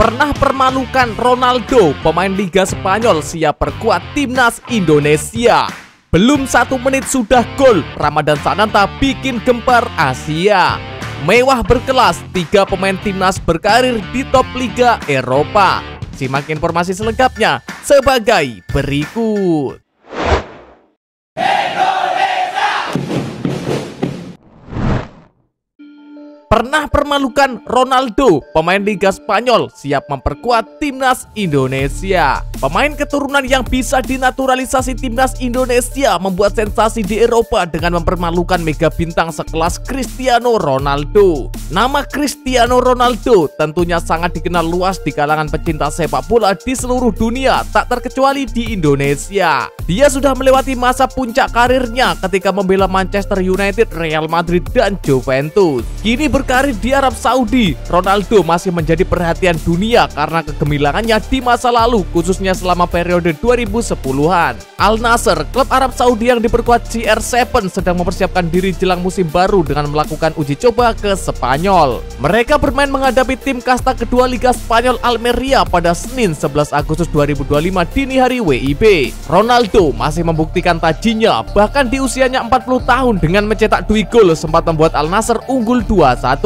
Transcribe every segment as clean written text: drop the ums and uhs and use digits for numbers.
Pernah permalukan Ronaldo, pemain Liga Spanyol siap perkuat timnas Indonesia. Belum 1 menit sudah gol, Ramadhan Sananta bikin gempar Asia. Mewah berkelas, 3 pemain timnas berkarir di top Liga Eropa. Simak informasi selengkapnya sebagai berikut. Pernah permalukan Ronaldo, pemain Liga Spanyol siap memperkuat timnas Indonesia. Pemain keturunan yang bisa dinaturalisasi timnas Indonesia membuat sensasi di Eropa dengan mempermalukan mega bintang sekelas Cristiano Ronaldo. Nama Cristiano Ronaldo tentunya sangat dikenal luas di kalangan pecinta sepak bola di seluruh dunia, tak terkecuali di Indonesia. Dia sudah melewati masa puncak karirnya ketika membela Manchester United, Real Madrid, dan Juventus. Kini berkarir di Arab Saudi, Ronaldo masih menjadi perhatian dunia karena kegemilangannya di masa lalu, khususnya selama periode 2010-an. Al Nassr, klub Arab Saudi yang diperkuat CR7, sedang mempersiapkan diri jelang musim baru dengan melakukan uji coba ke Spanyol. Mereka bermain menghadapi tim kasta kedua Liga Spanyol Almeria pada Senin 11 Agustus 2025 dini hari WIB. Ronaldo masih membuktikan tajinya, bahkan di usianya 40 tahun dengan mencetak 2 gol sempat membuat Al Nassr unggul 2-1.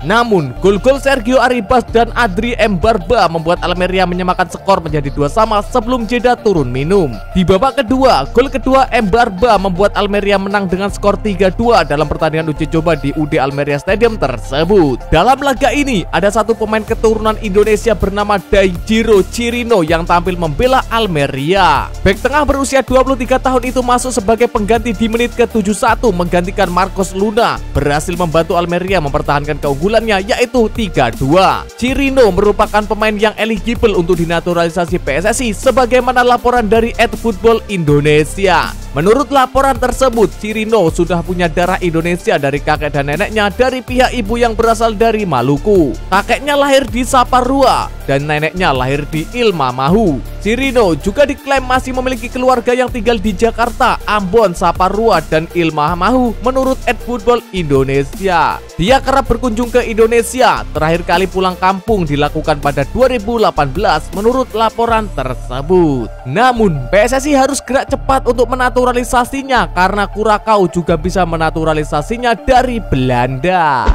Namun, gol-gol Sergio Arribas dan Adri Mbarba membuat Almeria menyamakan skor menjadi 2-2 sebelum jeda turun minum. Di babak kedua, gol kedua Mbarba membuat Almeria menang dengan skor 3-2 dalam pertandingan uji coba di UD Almeria Stadium tersebut. Dalam laga ini, ada satu pemain keturunan Indonesia bernama Daijiro Chirino yang tampil membela Almeria. Bek tengah berusia 23 tahun itu masuk sebagai pengganti di menit ke-71 menggantikan Marcos Luna, berhasil membantu Almeria mempertahankan keunggulannya yaitu 3-2. Chirino merupakan pemain yang eligible untuk dinaturalisasi PSSI sebagaimana laporan dari @football Indonesia. Menurut laporan tersebut, Chirino sudah punya darah Indonesia dari kakek dan neneknya dari pihak ibu yang berasal dari Maluku. Kakeknya lahir di Saparua dan neneknya lahir di Ilmamahu. Chirino juga diklaim masih memiliki keluarga yang tinggal di Jakarta, Ambon, Saparua, dan Ilmamahu menurut @football Indonesia. Dia kerap berkunjung ke Indonesia, terakhir kali pulang kampung dilakukan pada 2018 menurut laporan tersebut. Namun, PSSI harus gerak cepat untuk menaturalisasinya karena Kurakau juga bisa menaturalisasinya dari Belanda.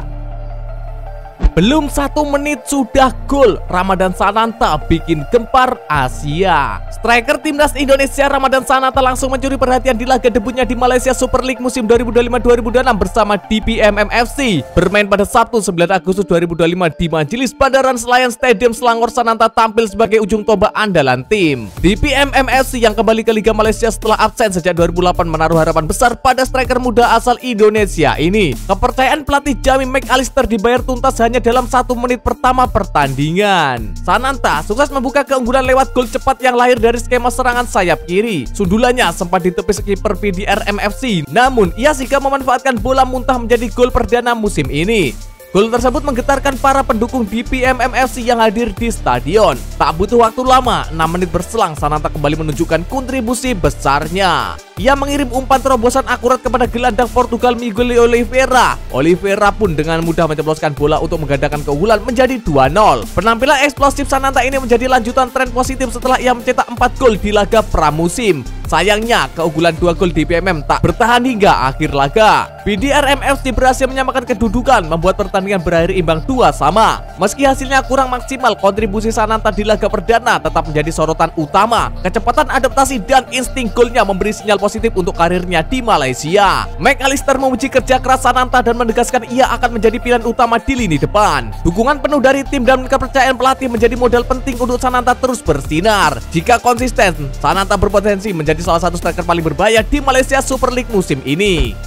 Belum 1 menit sudah gol, Ramadhan Sananta bikin gempar Asia. Striker timnas Indonesia Ramadhan Sananta langsung mencuri perhatian di laga debutnya di Malaysia Super League musim 2025-2026 bersama DPMM FC. Bermain pada Sabtu 9 Agustus 2025 di Majelis Bandaran Senayan Stadium Selangor, Sananta tampil sebagai ujung tombak andalan tim. DPMM FC yang kembali ke Liga Malaysia setelah absen sejak 2008 menaruh harapan besar pada striker muda asal Indonesia ini. Kepercayaan pelatih Jamie McAllister dibayar tuntas hanya dalam 1 menit pertama pertandingan. Sananta sukses membuka keunggulan lewat gol cepat yang lahir dari skema serangan sayap kiri. Sundulannya sempat ditepis kiper PDRM FC, namun ia sigap memanfaatkan bola muntah menjadi gol perdana musim ini. Gol tersebut menggetarkan para pendukung DPMM FC yang hadir di stadion. Tak butuh waktu lama, 6 menit berselang Sananta kembali menunjukkan kontribusi besarnya. Ia mengirim umpan terobosan akurat kepada gelandang Portugal Miguel Oliveira. Oliveira pun dengan mudah menceploskan bola untuk menggandakan keunggulan menjadi 2-0. Penampilan eksplosif Sananta ini menjadi lanjutan tren positif setelah ia mencetak 4 gol di laga pramusim. Sayangnya, keunggulan 2 gol DPMM tak bertahan hingga akhir laga. PDRM FC berhasil menyamakan kedudukan, membuat pertandingan berakhir imbang 2-2. Meski hasilnya kurang maksimal, kontribusi Sananta di laga perdana tetap menjadi sorotan utama. Kecepatan adaptasi dan insting golnya memberi sinyal positif untuk karirnya di Malaysia. McAllister memuji kerja keras Sananta dan menegaskan ia akan menjadi pilihan utama di lini depan. Dukungan penuh dari tim dan kepercayaan pelatih menjadi modal penting untuk Sananta terus bersinar. Jika konsisten, Sananta berpotensi menjadi salah satu striker paling berbahaya di Malaysia Super League musim ini.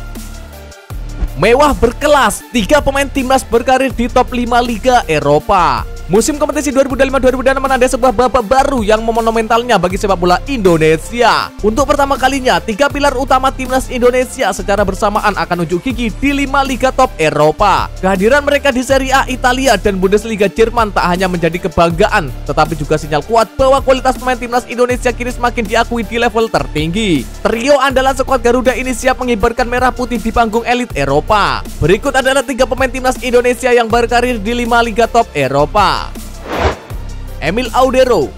Mewah berkelas, 3 pemain timnas berkarir di top 5 Liga Eropa. Musim kompetisi 2025-2026 menandai sebuah babak baru yang monumentalnya bagi sepak bola Indonesia. Untuk pertama kalinya, 3 pilar utama timnas Indonesia secara bersamaan akan unjuk gigi di 5 liga top Eropa. Kehadiran mereka di Serie A Italia dan Bundesliga Jerman tak hanya menjadi kebanggaan, tetapi juga sinyal kuat bahwa kualitas pemain timnas Indonesia kini semakin diakui di level tertinggi. Trio andalan skuad Garuda ini siap mengibarkan merah putih di panggung elit Eropa. Berikut adalah 3 pemain timnas Indonesia yang berkarir di 5 liga top Eropa. Emil Audero.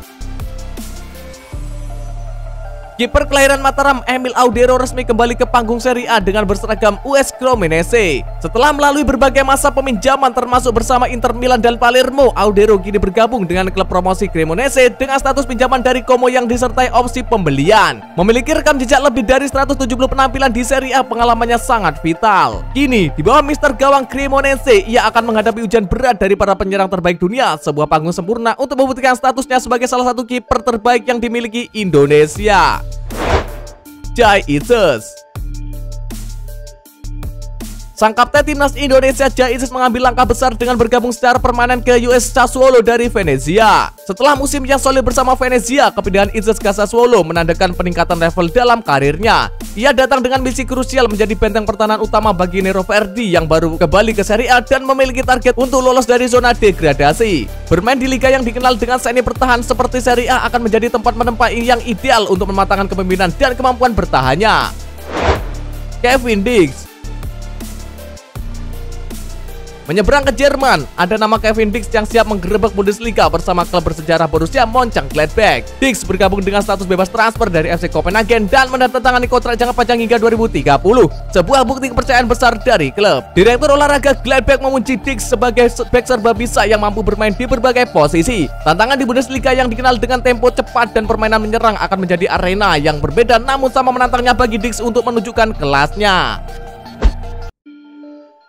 Kiper kelahiran Mataram Emil Audero resmi kembali ke panggung Serie A dengan berseragam US Cremonese. Setelah melalui berbagai masa peminjaman termasuk bersama Inter Milan dan Palermo, Audero kini bergabung dengan klub promosi Cremonese dengan status pinjaman dari Como yang disertai opsi pembelian. Memiliki rekam jejak lebih dari 170 penampilan di Serie A, pengalamannya sangat vital. Kini, di bawah Mister Gawang Cremonese, ia akan menghadapi ujian berat dari para penyerang terbaik dunia, sebuah panggung sempurna untuk membuktikan statusnya sebagai salah satu kiper terbaik yang dimiliki Indonesia. Jai Itzes. Sang kapten timnas Indonesia Jai Itzes mengambil langkah besar dengan bergabung secara permanen ke US Sassuolo dari Venezia. Setelah musim yang solid bersama Venezia, kepindahan Itzes ke Sassuolo menandakan peningkatan level dalam karirnya. Ia datang dengan misi krusial menjadi benteng pertahanan utama bagi Nero Verdi yang baru kembali ke Serie A dan memiliki target untuk lolos dari zona degradasi. Bermain di liga yang dikenal dengan seni bertahan seperti Serie A akan menjadi tempat menempa yang ideal untuk mematangkan kepemimpinan dan kemampuan bertahannya. Kevin Dix. Menyeberang ke Jerman, ada nama Kevin Dix yang siap menggerebek Bundesliga bersama klub bersejarah Borussia Mönchengladbach. Dix bergabung dengan status bebas transfer dari FC Copenhagen dan menandatangani kontrak jangka panjang hingga 2030. Sebuah bukti kepercayaan besar dari klub. Direktur olahraga Gladbach memuji Dix sebagai bek serba bisa yang mampu bermain di berbagai posisi. Tantangan di Bundesliga yang dikenal dengan tempo cepat dan permainan menyerang akan menjadi arena yang berbeda, namun sama menantangnya bagi Dix untuk menunjukkan kelasnya.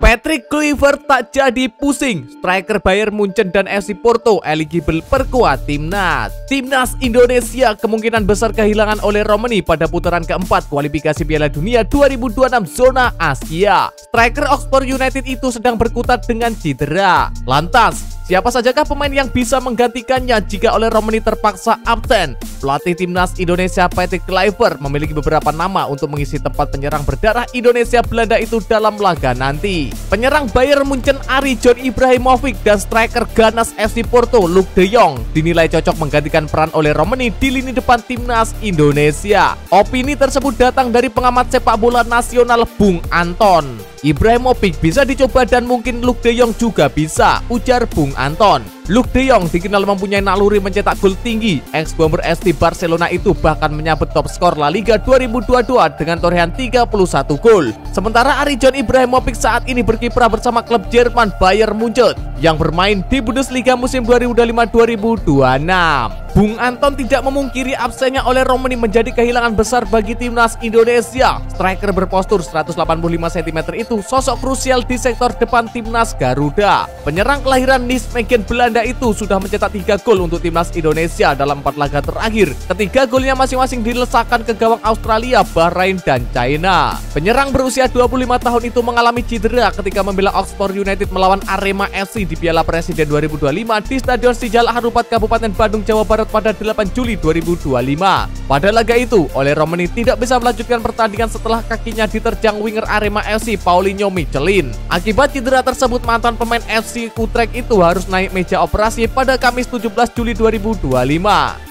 Patrick Kluivert tak jadi pusing. Striker Bayern Munchen dan FC Porto eligible perkuat timnas. Timnas Indonesia kemungkinan besar kehilangan oleh Romani pada putaran keempat kualifikasi Piala Dunia 2026 zona Asia. Striker Oxford United itu sedang berkutat dengan cedera. Lantas, siapa sajakah pemain yang bisa menggantikannya jika oleh Romani terpaksa absen? Pelatih timnas Indonesia Patrick Kluivert memiliki beberapa nama untuk mengisi tempat penyerang berdarah Indonesia Belanda itu dalam laga nanti. Penyerang Bayern Munchen Ari John Ibrahimovic dan striker ganas FC Porto Luuk de Jong dinilai cocok menggantikan peran oleh Romani di lini depan timnas Indonesia. Opini tersebut datang dari pengamat sepak bola nasional Bung Anton. Ibrahimovic bisa dicoba dan mungkin Luuk de Jong juga bisa, ujar Bung Anton. Luuk de Jong dikenal mempunyai naluri mencetak gol tinggi. Ex-bomber ST Barcelona itu bahkan menyabet top skor La Liga 2022 dengan torehan 31 gol. Sementara Ari John Ibrahimovic saat ini berkiprah bersama klub Jerman Bayern Munchen yang bermain di Bundesliga musim 2025-2026. Bung Anton tidak memungkiri absennya oleh Romani menjadi kehilangan besar bagi timnas Indonesia. Striker berpostur 185 cm itu sosok krusial di sektor depan timnas Garuda. Penyerang kelahiran Nijmegen Belanda itu sudah mencetak 3 gol untuk timnas Indonesia dalam 4 laga terakhir. Ketiga golnya masing-masing dilesakan ke gawang Australia, Bahrain, dan China. Penyerang berusia 25 tahun itu mengalami cedera ketika membela Oxford United melawan Arema FC di Piala Presiden 2025 di Stadion Sijalak Harupat Kabupaten Bandung, Jawa Barat pada 8 Juli 2025. Pada laga itu, oleh Romani tidak bisa melanjutkan pertandingan setelah kakinya diterjang winger Arema FC Paulinho Michelin. Akibat cedera tersebut, mantan pemain FC Utrecht itu harus naik meja operasi pada Kamis 17 Juli 2025.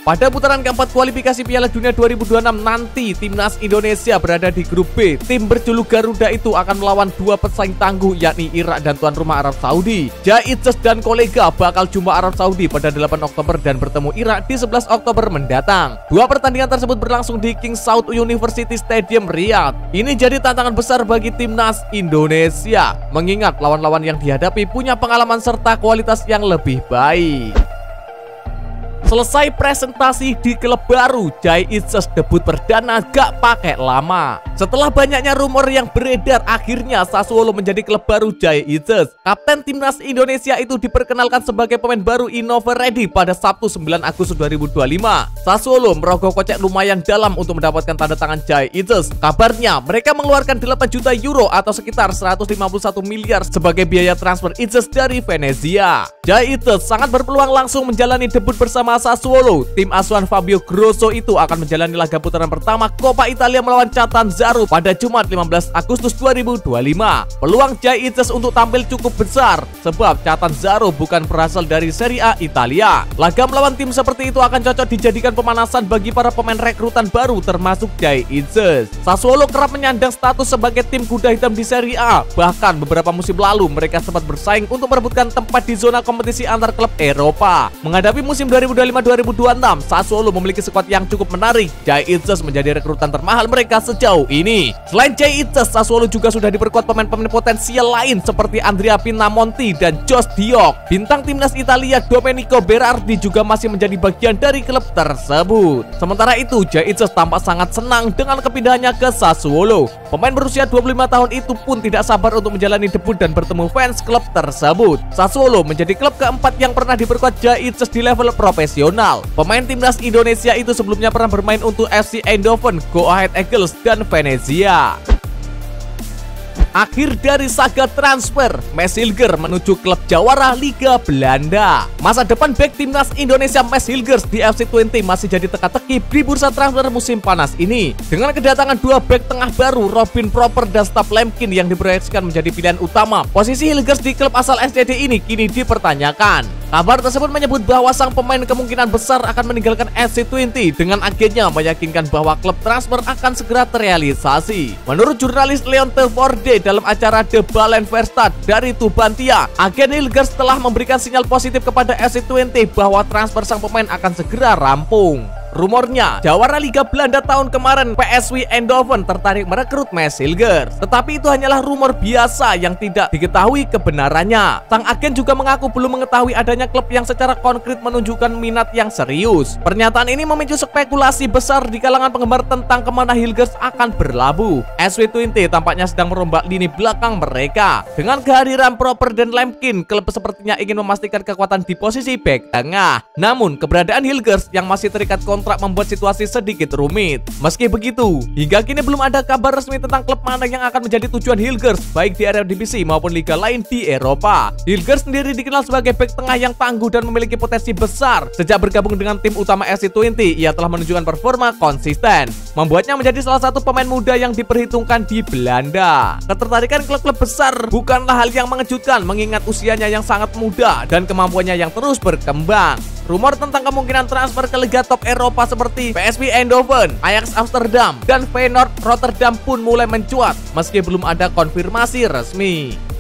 Pada putaran keempat kualifikasi Piala Dunia 2026 nanti, timnas Indonesia berada di grup B. Tim berjuluk Garuda itu akan melawan 2 pesaing tangguh yakni Irak dan tuan rumah Arab Saudi. Jai Itzes dan kolega bakal jumpa Arab Saudi pada 8 Oktober dan bertemu Irak di 11 Oktober mendatang. 2 pertandingan tersebut berlangsung di King Saud University Stadium Riyadh. Ini jadi tantangan besar bagi timnas Indonesia, mengingat lawan-lawan yang dihadapi punya pengalaman serta kualitas yang lebih baik. Selesai presentasi di klub baru, Jai Itzes debut perdana gak pakai lama. Setelah banyaknya rumor yang beredar, akhirnya Sassuolo menjadi klub baru Jai Itzes. Kapten timnas Indonesia itu diperkenalkan sebagai pemain baru Innova Ready pada Sabtu 9 Agustus 2025. Sassuolo merogoh kocek lumayan dalam untuk mendapatkan tanda tangan Jai Itzes. Kabarnya mereka mengeluarkan 8 juta euro atau sekitar 151 miliar sebagai biaya transfer Itzes dari Venezia. Jai Itzes sangat berpeluang langsung menjalani debut bersama Sassuolo. Tim asuhan Fabio Grosso itu akan menjalani laga putaran pertama Coppa Italia melawan Catanzaro Zaru pada Jumat 15 Agustus 2025. Peluang Jay Itzes untuk tampil cukup besar sebab catatan Zaru bukan berasal dari Serie A Italia. Laga melawan tim seperti itu akan cocok dijadikan pemanasan bagi para pemain rekrutan baru termasuk Jay Itzes. Sassuolo kerap menyandang status sebagai tim kuda hitam di Serie A. Bahkan beberapa musim lalu mereka sempat bersaing untuk merebutkan tempat di zona kompetisi antar klub Eropa. Menghadapi musim 2025-2026, Sassuolo memiliki skuad yang cukup menarik. Jay Itzes menjadi rekrutan termahal mereka sejauh ini. Selain Jay Itzes, Sassuolo juga sudah diperkuat pemain-pemain potensial lain seperti Andrea Pinamonti dan Josh Diok. Bintang timnas Italia Domenico Berardi juga masih menjadi bagian dari klub tersebut. Sementara itu, Jay Itzes tampak sangat senang dengan kepindahannya ke Sassuolo. Pemain berusia 25 tahun itu pun tidak sabar untuk menjalani debut dan bertemu fans klub tersebut. Sassuolo menjadi klub keempat yang pernah diperkuat Jay Itzes di level profesional. Pemain timnas Indonesia itu sebelumnya pernah bermain untuk FC Eindhoven, Go Ahead Eagles, dan Venezia. Akhir dari saga transfer, Mads Hilgers menuju klub jawara Liga Belanda. Masa depan bek timnas Indonesia Mads Hilgers di FC Twente masih jadi teka-teki di bursa transfer musim panas ini. Dengan kedatangan dua bek tengah baru, Robin Proper dan Stav Lemkin yang diproyeksikan menjadi pilihan utama, posisi Hilgers di klub asal SCD ini kini dipertanyakan. Kabar tersebut menyebut bahwa sang pemain kemungkinan besar akan meninggalkan FC Twente dengan agennya meyakinkan bahwa klub transfer akan segera terrealisasi. Menurut jurnalis Leon Tervoorde dalam acara The Ballenverstad dari Tubantia, agen Hilgers telah memberikan sinyal positif kepada FC Twente bahwa transfer sang pemain akan segera rampung. Rumornya, jawara Liga Belanda tahun kemarin PSV Eindhoven tertarik merekrut Mads Hilgers. Tetapi itu hanyalah rumor biasa yang tidak diketahui kebenarannya. Sang agen juga mengaku belum mengetahui adanya klub yang secara konkret menunjukkan minat yang serius. Pernyataan ini memicu spekulasi besar di kalangan penggemar tentang kemana Hilgers akan berlabuh. SV Twente tampaknya sedang merombak lini belakang mereka. Dengan kehadiran Proper dan Lemkin, klub sepertinya ingin memastikan kekuatan di posisi bek tengah. Namun, keberadaan Hilgers yang masih terikat kontrak membuat situasi sedikit rumit. Meski begitu, hingga kini belum ada kabar resmi tentang klub mana yang akan menjadi tujuan Hilgers, baik di Eredivisie maupun liga lain di Eropa. Hilgers sendiri dikenal sebagai bek tengah yang tangguh dan memiliki potensi besar. Sejak bergabung dengan tim utama FC Twente, ia telah menunjukkan performa konsisten, membuatnya menjadi salah satu pemain muda yang diperhitungkan di Belanda. Ketertarikan klub-klub besar bukanlah hal yang mengejutkan mengingat usianya yang sangat muda dan kemampuannya yang terus berkembang. Rumor tentang kemungkinan transfer ke liga top Eropa seperti PSV Eindhoven, Ajax Amsterdam, dan Feyenoord Rotterdam pun mulai mencuat meski belum ada konfirmasi resmi.